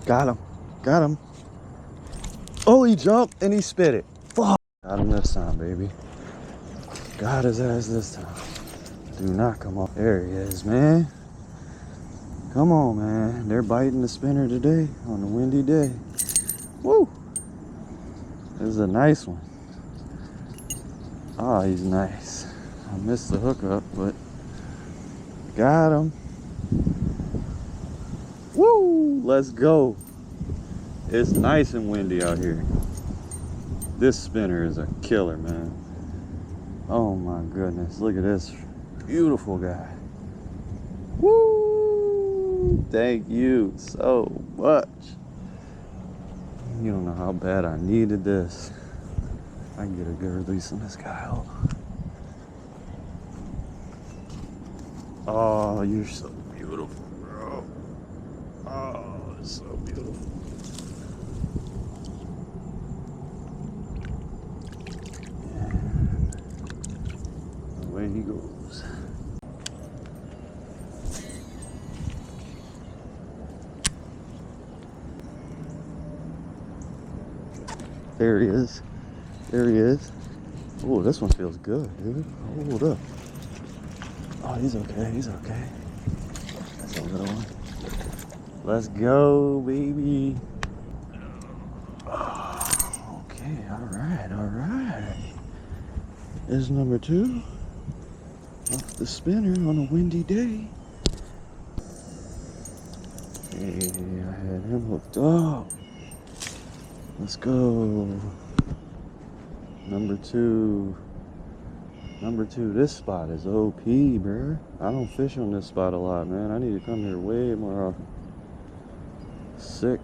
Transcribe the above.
Got him. Got him. Oh, he jumped and he spit it. Fuck. Got him this time, baby. Got his ass this time. Do not come off. There he is, man. Come on, man. They're biting the spinner today on a windy day. Woo! This is a nice one. Oh, he's nice. I missed the hookup, but got him. Woo! Let's go. It's nice and windy out here. This spinner is a killer, man. Oh my goodness. Look at this beautiful guy. Woo! Thank you so much. You don't know how bad I needed this. I can get a good release on this guy. Hold on. Oh, you're so beautiful, bro. Oh, it's so beautiful. And away he goes. There he is. There he is. Oh, this one feels good, dude. Hold up. Oh, he's okay. He's okay. That's a little one. Let's go, baby. Oh, okay. All right. All right. There's number 2 off the spinner on a windy day. Hey, I had him hooked up. Let's go. Number 2. Number 2, this spot is OP, bro. I don't fish on this spot a lot, man. I need to come here way more often. Sick.